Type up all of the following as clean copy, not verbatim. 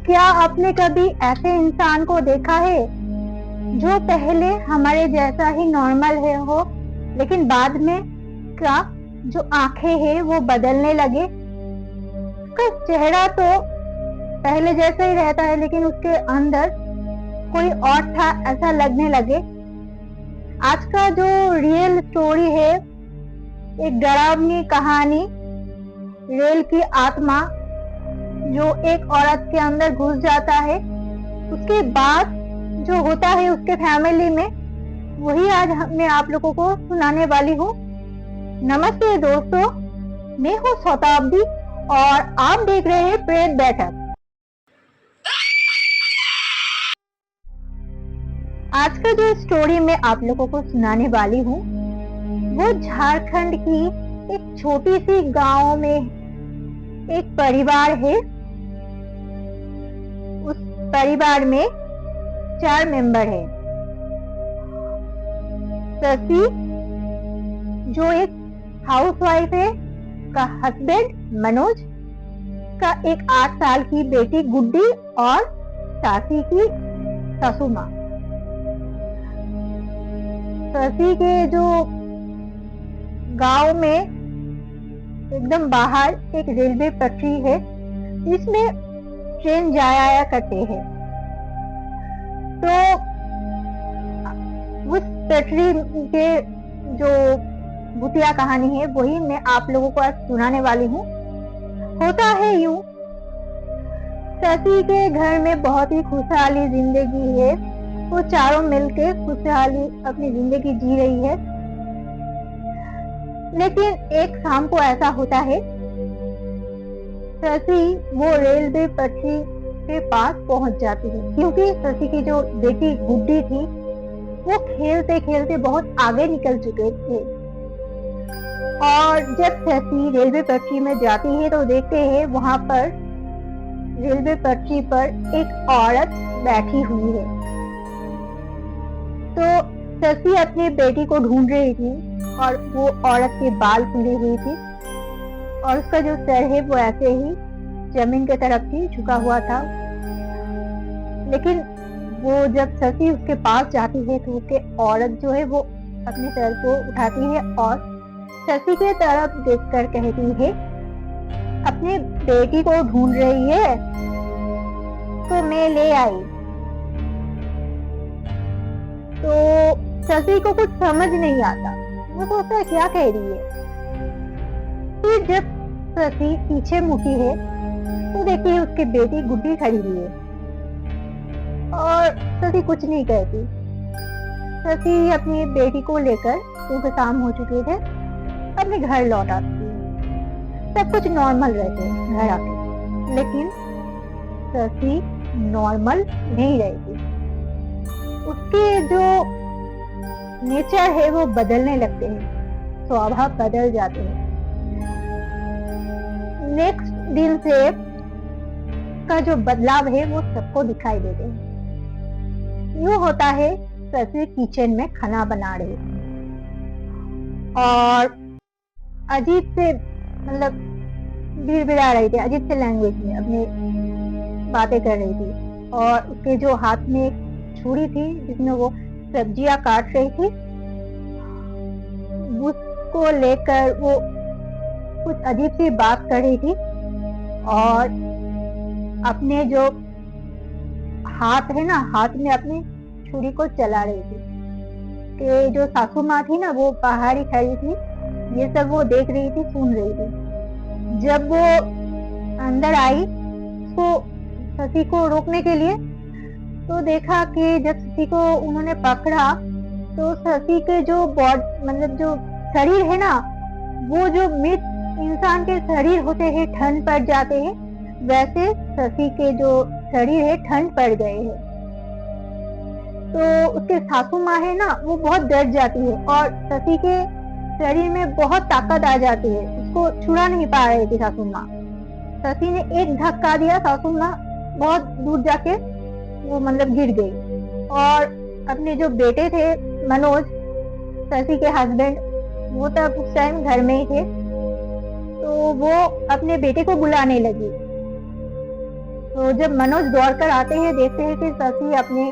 क्या आपने कभी ऐसे इंसान को देखा है जो पहले हमारे जैसा ही नॉर्मल है हो, लेकिन बाद में का जो आंखें हैं वो बदलने लगे? उसका चेहरा तो पहले जैसा ही रहता है लेकिन उसके अंदर कोई और था ऐसा लगने लगे। आज का जो रियल स्टोरी है, एक डरावनी कहानी, रेल की आत्मा जो एक औरत के अंदर घुस जाता है, उसके बाद जो होता है उसके फैमिली में, वही आज मैं आप लोगों को सुनाने वाली हूँ। नमस्ते दोस्तों, मैं हूँ शताब्दी और आप देख रहे हैं प्रेत बैठक। आज का जो स्टोरी मैं आप लोगों को सुनाने वाली हूँ वो झारखंड की एक छोटी सी गांव में एक परिवार है। उस परिवार में 4 मेंबर है। शशि जो एक हाउसवाइफ है, का हस्बैंड मनोज, का एक 8 साल की बेटी गुड्डी और सासी की सासू माँ। शशि के जो गांव में एकदम बाहर एक रेलवे पटरी है, इसमें ट्रेन जाया आया करते हैं। तो उस पटरी के जो भूतिया कहानी है वही मैं आप लोगों को आज सुनाने वाली हूँ। होता है यूं, शशि के घर में बहुत ही खुशहाली जिंदगी है। वो चारों मिलके खुशहाली अपनी जिंदगी जी रही है। लेकिन एक शाम को ऐसा होता है, शशि वो रेलवे पटरी के पास पहुंच जाती है, क्योंकि शशि की जो बेटी गुड्डी थी वो खेलते खेलते बहुत आगे निकल चुके थे। और जब शशि रेलवे पटरी में जाती है तो देखते हैं वहां पर रेलवे पटरी पर एक औरत बैठी हुई है। तो शशि अपनी बेटी को ढूंढ रही थी और वो औरत के बाल खुली हुई थी और उसका जो सर है वो ऐसे ही जमीन की तरफ ही झुका हुआ था। लेकिन वो जब शशि उसके पास जाती है तो उसके औरत जो है वो अपने सर को उठाती है और शशि के तरफ देखकर कहती है, अपनी बेटी को ढूंढ रही है तो मैं ले आई। तो शशि को कुछ समझ नहीं आता, वो सोचता है क्या कह रही है। फिर जब शशि पीछे मुड़ी है तो देखती है उसकी बेटी गुड्डी खड़ी हुई है और शशि कुछ नहीं कहती। शशि अपनी बेटी को लेकर, क्योंकि शाम हो चुके थे, अपने घर लौट आती है। सब कुछ नॉर्मल रहते घर आके, लेकिन शशि नॉर्मल नहीं रहती। उसके जो नेचर है वो बदलने लगते हैं, स्वभाव बदल जाते हैं। नेक्स्ट दिन से का जो बदलाव है वो सबको दिखाई देते हैं। यूं होता है, शशि किचन में खाना बना रही थी और अजीब से मतलब बिड़बिड़ा रही थी, अजीब से लैंग्वेज में अपनी बातें कर रही थी। और उसके जो हाथ में एक छुरी थी जिसमें वो सब्जियां काट रही थी, उसको लेकर वो कुछ अजीब सी बात कर रही थी और अपने जो हाथ है ना, हाथ में अपनी छुरी को चला रही थी। कि जो सासू माँ थी ना वो बाहर ही खड़ी थी, ये सब वो देख रही थी, सुन रही थी। जब वो अंदर आई तो शशि को रोकने के लिए, तो देखा कि जब शशि को उन्होंने पकड़ा तो शशि के जो बॉडी मतलब जो शरीर है ना, वो जो मृत इंसान के शरीर होते हैं ठंड पड़ जाते हैं, वैसे शशि के जो शरीर है ठंड पड़ गए हैं। तो उसके सासू माँ है ना, वो बहुत डर जाती है और शशि के शरीर में बहुत ताकत आ जाती है, उसको छुड़ा नहीं पा रही थी सासू माँ। शशि ने एक धक्का दिया, सासू माँ बहुत दूर जाके वो मतलब गिर गई। और अपने जो बेटे थे मनोज, शशि के हस्बैंड, वो तब उस टाइम घर में ही थे, तो वो अपने बेटे को बुलाने लगी तो जब मनोज दौड़कर आते हैं, देखते हैं कि शशि अपने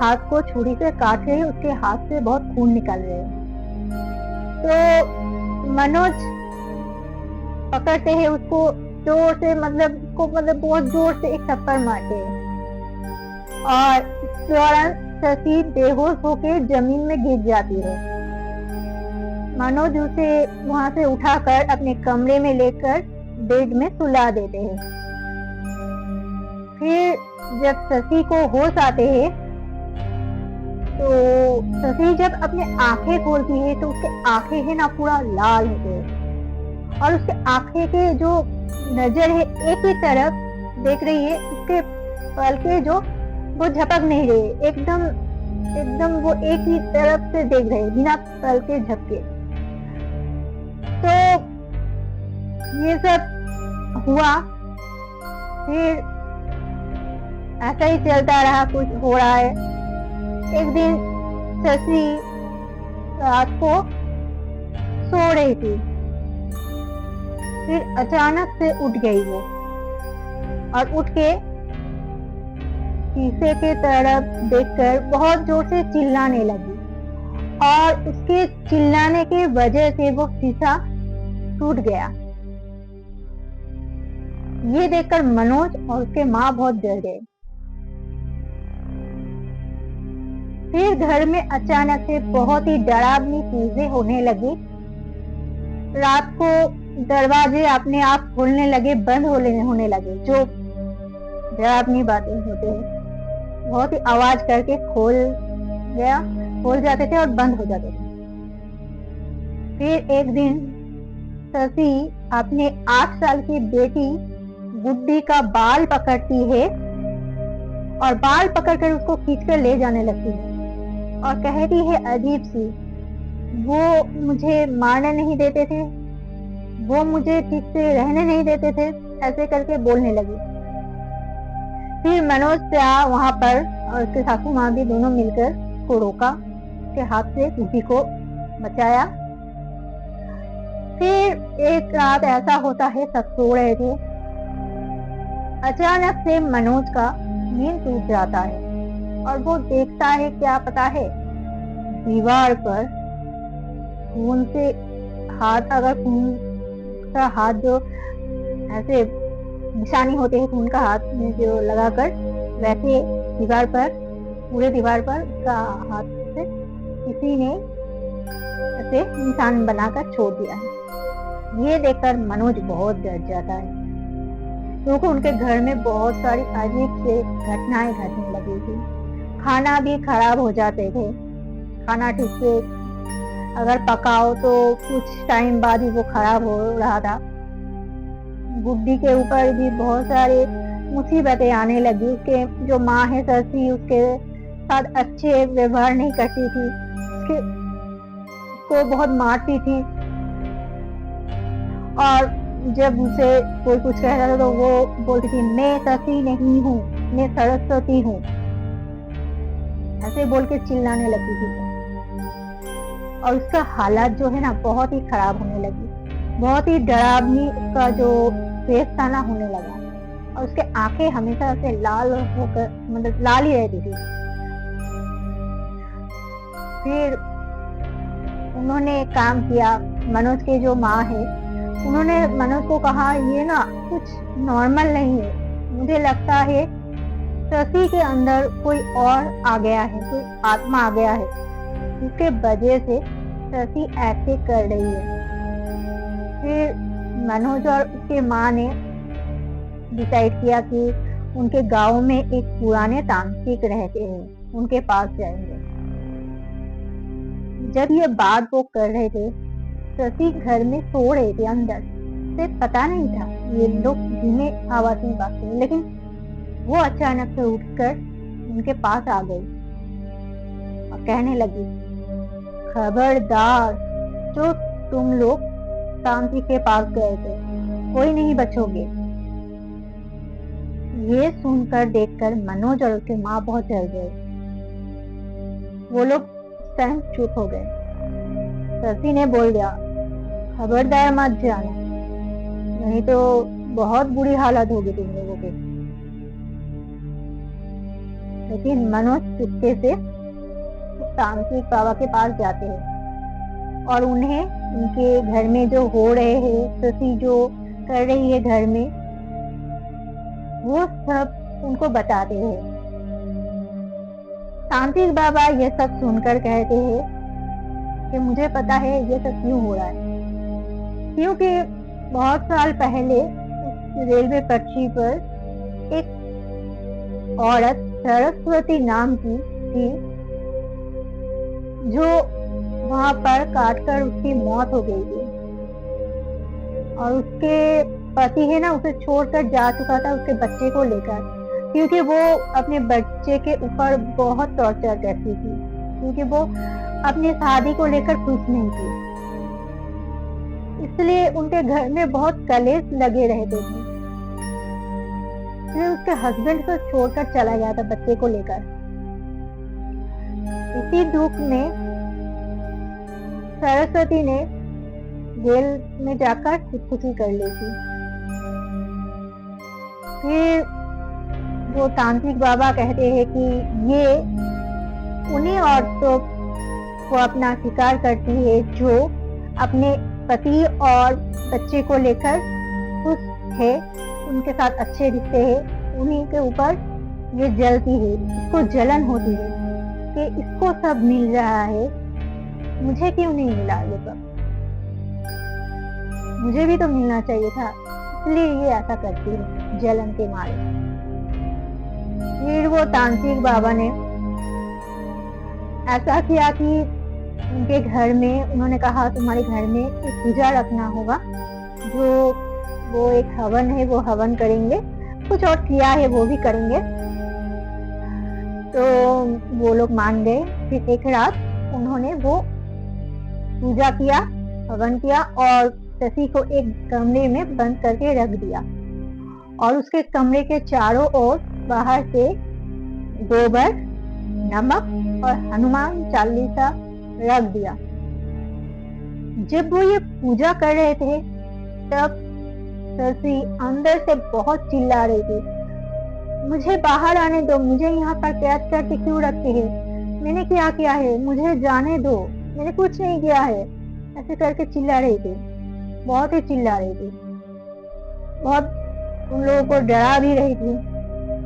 हाथ को छुरी से काट रही है, उसके हाथ से बहुत खून निकल रहे हैं। तो मनोज पकड़ते हैं उसको जोर से, बहुत जोर से एक थप्पड़ मारते हैं और इस दौरान शशि बेहोश होकर जमीन में गिर जाती है। मनोज उसे वहां से उठाकर अपने कमरे में लेकर बेड में सुला देते हैं। फिर जब शशि को होश आते हैं तो शशि जब अपने आंखें खोलती है तो उसके आंखें है ना पूरा लाल होते हैं और उसके आंखें के जो नजर है एक ही तरफ देख रही है, उसके पलके जो वो झपक नहीं रहे, एकदम एकदम वो एक ही तरफ से देख रहे बिना पलके झपके। तो ये सब हुआ। फिर ऐसा ही चलता रहा, कुछ हो रहा है। एक दिन शशि रात को सो रही थी, फिर अचानक से उठ गई वो और उठ के शीशे के तरफ देखकर बहुत जोर से चिल्लाने लगी और उसके चिल्लाने की वजह से वो शीशा टूट गया। ये देखकर मनोज और उसके माँ बहुत डर गए। फिर घर में अचानक से बहुत ही डरावनी चीजें होने लगी। रात को दरवाजे अपने आप खुलने लगे, बंद होने लगे, जो डरावनी बातें होते हैं। बहुत ही आवाज करके खोल जाते थे और बंद हो जाते थे। फिर एक दिन शशि अपने 8 साल की बेटी गुड्डी का बाल पकड़ती है और बाल पकड़कर उसको खींचकर ले जाने लगती है और कहती है अजीब सी, वो मुझे मारने नहीं देते थे, वो मुझे ठीक से रहने नहीं देते थे, ऐसे करके बोलने लगी। फिर मनोज था वहां पर और उसके सासू माँ भी दोनों मिलकर को रोका, उसके हाथ से गुड्डी को बचाया। फिर एक रात ऐसा होता है, सब सो रहे थे, अचानक से मनोज का नींद टूट जाता है और वो देखता है, क्या पता है, दीवार पर खून से हाथ, अगर खून का हाथ जो ऐसे निशानी होते हैं खून का हाथ में जो लगाकर, वैसे दीवार पर, पूरे दीवार पर उसका हाथ से किसी ने ऐसे निशान बनाकर छोड़ दिया है। ये देखकर मनोज बहुत डर जाता है, क्योंकि उनके घर में बहुत सारी अजीब से घटनाएं घटने लगी थी। खाना भी खराब हो जाते थे, खाना ठीक से अगर पकाओ तो कुछ टाइम बाद ही वो खराब हो रहा था। गुड्डी के ऊपर भी बहुत सारे मुसीबतें आने लगी। उसके जो माँ है शशि, उसके साथ अच्छे व्यवहार नहीं करती थी, उसको बहुत मारती थी और जब उसे कोई कुछ कहता था तो वो बोलती थी, मैं शशि नहीं हूँ, मैं सरस्वती हूँ, ऐसे बोल के चिल्लाने लगती थी। और उसका हालात जो है ना बहुत ही खराब होने लगी, बहुत ही डरावनी उसका जो फेस था ना होने लगा और उसके आंखें हमेशा से लाल होकर, मतलब लाल ही रहती थी। फिर उन्होंने काम किया, मनोज के जो माँ है उन्होंने मनोज को कहा, ये ना कुछ नॉर्मल नहीं है, मुझे लगता है शशि के अंदर कोई और आ गया है, कोई आत्मा आ गया है, जिसके वजह से शशि ऐसे कर रही है। फिर मनोज और उसके माँ ने डिसाइड किया कि उनके गांव में एक पुराने तांत्रिक रहते हैं, उनके पास जाएंगे। जब ये बात वो कर रहे थे, शशि घर में सो रहे थे, अंदर से पता नहीं था, ये लोग धीमे आवाज में बात कर, लेकिन वो अचानक से उठकर उनके पास आ गई और कहने लगी, खबरदार, जो तुम लोग तांत्रिक के पास गए थे, कोई नहीं बचोगे। ये सुनकर देखकर मनोज और उसके माँ बहुत डर गए। वो लोग उस टाइम चुप हो गए। शशि ने बोल दिया, खबरदार मत जाना, नहीं तो बहुत बुरी हालत होगी तुम लोगों की। लेकिन मनोज चुपके से तांत्रिक बाबा के पास जाते हैं और उन्हें उनके घर में जो हो रहे हैं, शशि जो कर रही है घर में, वो सब उनको बताते हैं। तांत्रिक बाबा ये सब सुनकर कहते हैं कि मुझे पता है ये सब क्यों हो रहा है, क्योंकि बहुत साल पहले रेलवे पटरी पर एक औरत सरस्वती नाम की थी, जो वहां पर काटकर उसकी मौत हो गई थी और उसके पति है ना उसे छोड़कर जा चुका था उसके बच्चे को लेकर, क्योंकि वो अपने बच्चे के ऊपर बहुत टॉर्चर करती थी, क्योंकि वो अपनी शादी को लेकर खुश नहीं थी, इसलिए उनके घर में बहुत कलेश लगे रहते थे। इसलिए उसके हस्बैंड को छोड़कर चला गया था बच्चे को लेकर। इसी दुख में सरस्वती ने जेल में जाकर खुदकुशी कर ली थी। फिर वो तांत्रिक बाबा कहते हैं कि ये उन्हीं औरतों को अपना शिकार करती है जो अपने पति और बच्चे को लेकर खुश है, उनके साथ अच्छे रिश्ते हैं, उन्हीं के ऊपर ये जलती है, इसको जलन होती है कि इसको सब मिल रहा है, मुझे क्यों नहीं मिला ये सब, मुझे भी तो मिलना चाहिए था, इसलिए ये ऐसा करती है जलन के मारे। फिर वो तांत्रिक बाबा ने ऐसा किया कि उनके घर में उन्होंने कहा तुम्हारे घर में एक पूजा रखना होगा, जो वो एक हवन है वो हवन करेंगे, कुछ और क्रिया है वो भी करेंगे। तो वो लोग मान गए। फिर एक रात उन्होंने वो पूजा किया, हवन किया और शशि को एक कमरे में बंद करके रख दिया और उसके कमरे के चारों ओर बाहर से गोबर, नमक और हनुमान चालीसा रख दिया। जब वो ये पूजा कर रहे थे तब शशि अंदर से बहुत चिल्ला रही थी, मुझे बाहर आने दो, मुझे यहाँ पर कैद करके क्यों रखते हैं, मैंने क्या किया है, मुझे जाने दो, मैंने कुछ नहीं किया है, ऐसे करके चिल्ला रही थी, बहुत ही चिल्ला रही थी, बहुत उन लोगों को डरा भी रही थी।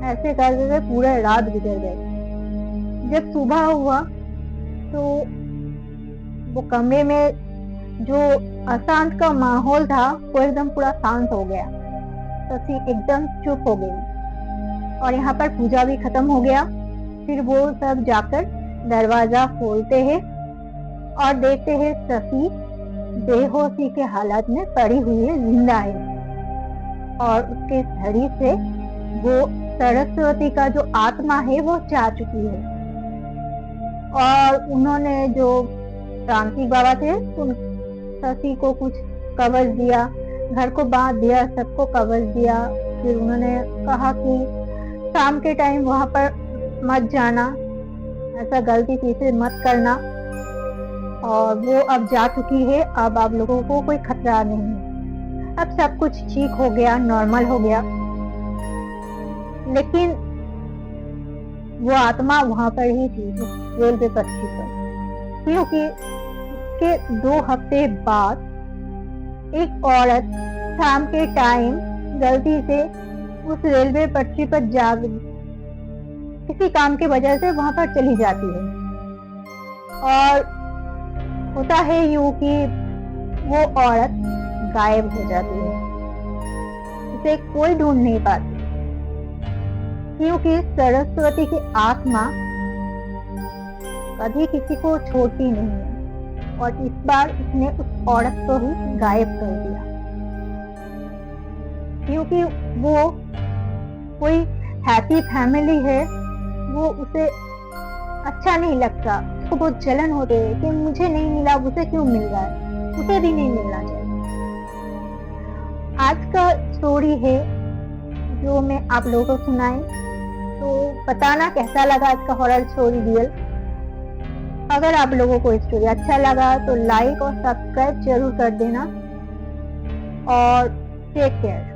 ऐसे करते हुए पूरा रात गुजर गई। जब सुबह हुआ तो वो कमरे में जो अशांत का माहौल था वो एकदम पूरा शांत हो गया, शशि एकदम चुप हो गई और यहाँ पर पूजा भी खत्म हो गया। फिर वो सब जाकर दरवाजा खोलते हैं और देखते हैं शशि बेहोशी के हालत में पड़ी हुई है, जिंदा है और उसके शरीर से वो सरस्वती का जो आत्मा है वो जा चुकी है। और उन्होंने जो तांत्रिक बाबा थे उन शशि को कुछ कवच दिया, घर को बांध दिया, सबको कवच दिया। फिर उन्होंने कहा कि शाम के टाइम वहां पर मत जाना, ऐसा गलती से मत करना, और वो अब जा चुकी है, अब आप लोगों को कोई खतरा नहीं है, अब सब कुछ ठीक हो गया, नॉर्मल हो गया। लेकिन वो आत्मा वहां पर ही थी रेलवे पटरी पर, क्योंकि उसके 2 हफ्ते बाद एक औरत शाम के टाइम गलती से उस रेलवे पटरी पर जा किसी काम की वजह से वहां पर चली जाती है और होता है यूं कि वो औरत गायब हो जाती है, उसे कोई ढूंढ नहीं पाती, क्योंकि सरस्वती की आत्मा कभी किसी को छोड़ती नहीं है और इस बार उसने उस औरत को ही गायब कर दिया, क्योंकि वो कोई हैप्पी फैमिली है, वो उसे अच्छा नहीं लगता, उसको बहुत जलन होती है कि मुझे नहीं मिला, उसे क्यों मिल रहा है, उसे भी नहीं मिलना चाहिए। आज का स्टोरी है जो मैं आप लोगों को सुनाई, तो बताना कैसा लगा आज का हॉरर स्टोरी रियल। अगर आप लोगों को स्टोरी अच्छा लगा तो लाइक और सब्सक्राइब जरूर कर देना और टेक केयर।